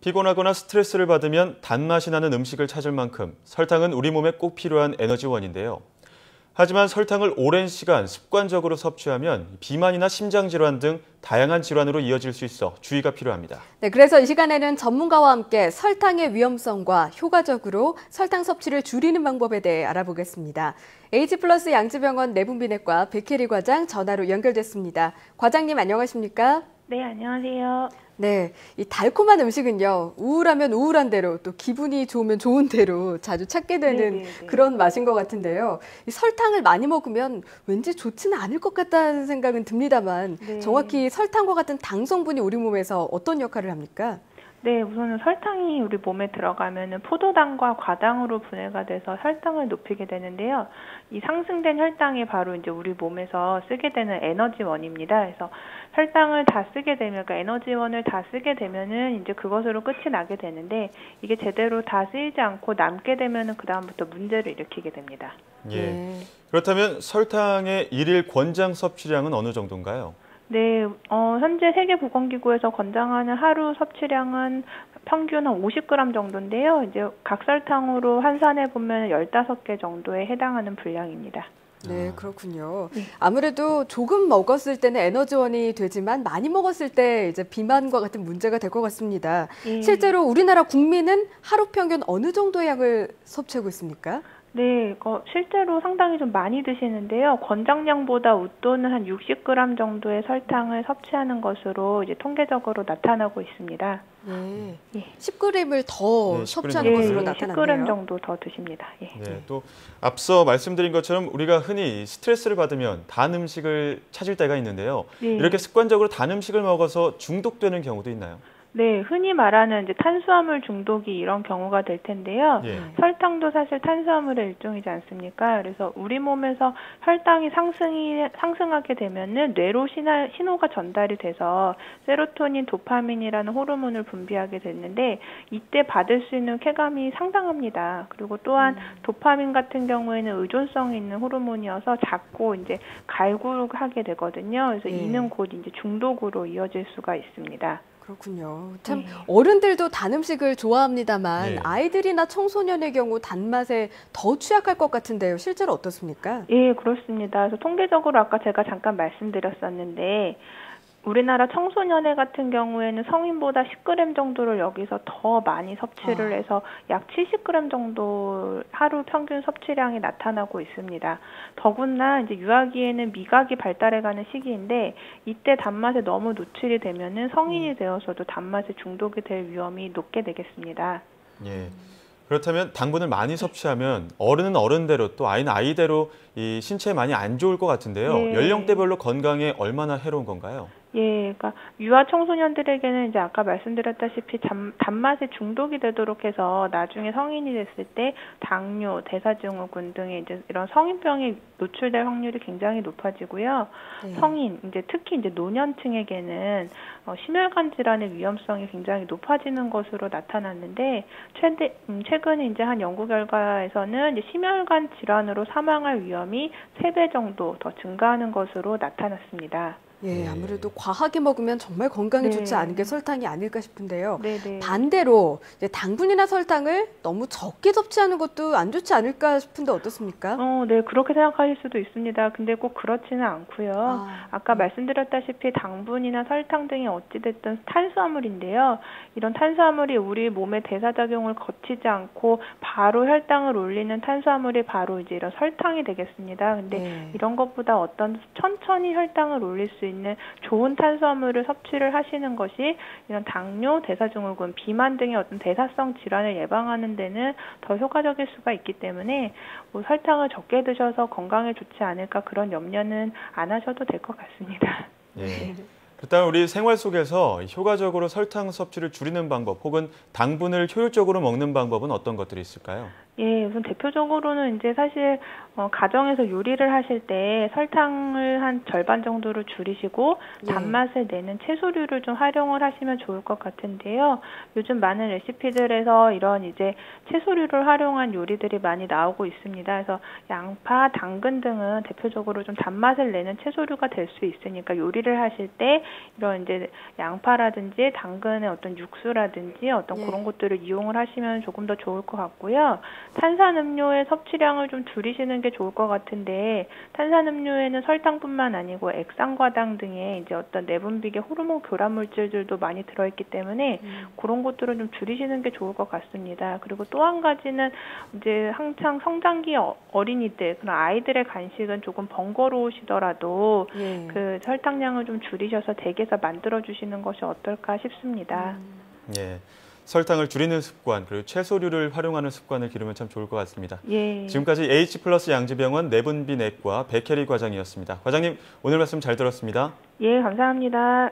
피곤하거나 스트레스를 받으면 단맛이 나는 음식을 찾을 만큼 설탕은 우리 몸에 꼭 필요한 에너지원인데요. 하지만 설탕을 오랜 시간 습관적으로 섭취하면 비만이나 심장질환 등 다양한 질환으로 이어질 수 있어 주의가 필요합니다. 네, 그래서 이 시간에는 전문가와 함께 설탕의 위험성과 효과적으로 설탕 섭취를 줄이는 방법에 대해 알아보겠습니다. H플러스 양지병원 내분비내과 백혜리 과장 전화로 연결됐습니다. 과장님 안녕하십니까? 네, 안녕하세요. 네, 이 달콤한 음식은요, 우울하면 우울한 대로 또 기분이 좋으면 좋은 대로 자주 찾게 되는 네네네. 그런 맛인 것 같은데요. 이 설탕을 많이 먹으면 왠지 좋지는 않을 것 같다는 생각은 듭니다만 네. 정확히 설탕과 같은 당 성분이 우리 몸에서 어떤 역할을 합니까? 네, 우선은 설탕이 우리 몸에 들어가면은 포도당과 과당으로 분해가 돼서 혈당을 높이게 되는데요. 이 상승된 혈당이 바로 이제 우리 몸에서 쓰게 되는 에너지원입니다. 그래서 혈당을 다 쓰게 되면, 그러니까 에너지원을 다 쓰게 되면은 이제 그것으로 끝이 나게 되는데 이게 제대로 다 쓰이지 않고 남게 되면은 그 다음부터 문제를 일으키게 됩니다. 예. 그렇다면 설탕의 일일 권장 섭취량은 어느 정도인가요? 네, 현재 세계보건기구에서 권장하는 하루 섭취량은 평균 한 50g 정도인데요. 이제 각설탕으로 환산해 보면 15개 정도에 해당하는 분량입니다. 네, 그렇군요. 아무래도 조금 먹었을 때는 에너지원이 되지만 많이 먹었을 때 이제 비만과 같은 문제가 될 것 같습니다. 실제로 우리나라 국민은 하루 평균 어느 정도의 양을 섭취하고 있습니까? 네, 실제로 상당히 좀 많이 드시는데요. 권장량보다 웃도는 한 60g 정도의 설탕을 섭취하는 것으로 이제 통계적으로 나타나고 있습니다. 네, 예. 10g을 더 네, 섭취하는 10g 것으로 예, 나타났네요. 10g 정도 더 드십니다. 예. 네, 또 앞서 말씀드린 것처럼 우리가 흔히 스트레스를 받으면 단 음식을 찾을 때가 있는데요. 네. 이렇게 습관적으로 단 음식을 먹어서 중독되는 경우도 있나요? 네, 흔히 말하는 이제 탄수화물 중독이 이런 경우가 될 텐데요. 예. 설탕도 사실 탄수화물의 일종이지 않습니까? 그래서 우리 몸에서 혈당이 상승하게 되면은 뇌로 신호가 전달이 돼서 세로토닌, 도파민이라는 호르몬을 분비하게 되는데 이때 받을 수 있는 쾌감이 상당합니다. 그리고 또한 도파민 같은 경우에는 의존성이 있는 호르몬이어서 자꾸 이제 갈구하게 되거든요. 그래서 이는 곧 이제 중독으로 이어질 수가 있습니다. 그렇군요. 참 어른들도 단 음식을 좋아합니다만 네. 아이들이나 청소년의 경우 단맛에 더 취약할 것 같은데요. 실제로 어떻습니까? 예, 그렇습니다. 그래서 통계적으로 아까 제가 잠깐 말씀드렸었는데 우리나라 청소년의 같은 경우에는 성인보다 10g 정도를 여기서 더 많이 섭취를 해서 약 70g 정도 하루 평균 섭취량이 나타나고 있습니다. 더구나 이제 유아기에는 미각이 발달해가는 시기인데 이때 단맛에 너무 노출이 되면은 성인이 되어서도 단맛에 중독이 될 위험이 높게 되겠습니다. 예. 그렇다면 당분을 많이 섭취하면 어른은 어른대로 또 아이는 아이대로 이 신체에 많이 안 좋을 것 같은데요. 네. 연령대별로 건강에 얼마나 해로운 건가요? 예, 그러니까 유아 청소년들에게는 이제 아까 말씀드렸다시피 단맛에 중독이 되도록 해서 나중에 성인이 됐을 때 당뇨, 대사증후군 등의 이제 이런 성인병에 노출될 확률이 굉장히 높아지고요. 성인, 이제 특히 이제 노년층에게는 심혈관 질환의 위험성이 굉장히 높아지는 것으로 나타났는데 최근에 이제 한 연구 결과에서는 이제 심혈관 질환으로 사망할 위험이 3배 정도 더 증가하는 것으로 나타났습니다. 예, 아무래도 과하게 먹으면 정말 건강에 좋지 않은 게 설탕이 아닐까 싶은데요. 네네. 반대로 이제 당분이나 설탕을 너무 적게 섭취하는 것도 안 좋지 않을까 싶은데 어떻습니까? 네, 그렇게 생각하실 수도 있습니다. 근데 꼭 그렇지는 않고요. 아까 말씀드렸다시피 당분이나 설탕 등이 어찌됐든 탄수화물인데요. 이런 탄수화물이 우리 몸의 대사작용을 거치지 않고 바로 혈당을 올리는 탄수화물이 바로 이제 이런 설탕이 되겠습니다. 근데 이런 것보다 어떤 천천히 혈당을 올릴 수 있는 좋은 탄수화물을 섭취를 하시는 것이 이런 당뇨, 대사증후군, 비만 등의 어떤 대사성 질환을 예방하는 데는 더 효과적일 수가 있기 때문에 뭐 설탕을 적게 드셔서 건강에 좋지 않을까 그런 염려는 안 하셔도 될 것 같습니다. 예. 일단 우리 생활 속에서 효과적으로 설탕 섭취를 줄이는 방법 혹은 당분을 효율적으로 먹는 방법은 어떤 것들이 있을까요? 예, 우선 대표적으로는 이제 사실 가정에서 요리를 하실 때 설탕을 한 절반 정도로 줄이시고 예. 단맛을 내는 채소류를 좀 활용을 하시면 좋을 것 같은데요. 요즘 많은 레시피들에서 이런 이제 채소류를 활용한 요리들이 많이 나오고 있습니다. 그래서 양파, 당근 등은 대표적으로 좀 단맛을 내는 채소류가 될 수 있으니까 요리를 하실 때 이런 이제 양파라든지 당근의 어떤 육수라든지 어떤 예. 그런 것들을 이용을 하시면 조금 더 좋을 것 같고요. 탄산음료의 섭취량을 좀 줄이시는 게 좋을 것 같은데 탄산음료에는 설탕뿐만 아니고 액상과당 등의 이제 어떤 내분비계 호르몬 교란 물질들도 많이 들어있기 때문에 그런 것들을 좀 줄이시는 게 좋을 것 같습니다. 그리고 또 한 가지는 이제 한창 성장기 어린이들 그런 아이들의 간식은 조금 번거로우시더라도 예. 그 설탕량을 좀 줄이셔서 댁에서 만들어 주시는 것이 어떨까 싶습니다. 예. 설탕을 줄이는 습관, 그리고 채소류를 활용하는 습관을 기르면 참 좋을 것 같습니다. 예. 지금까지 H+ 양지병원 내분비내과 백혜리 과장이었습니다. 과장님, 오늘 말씀 잘 들었습니다. 예, 감사합니다.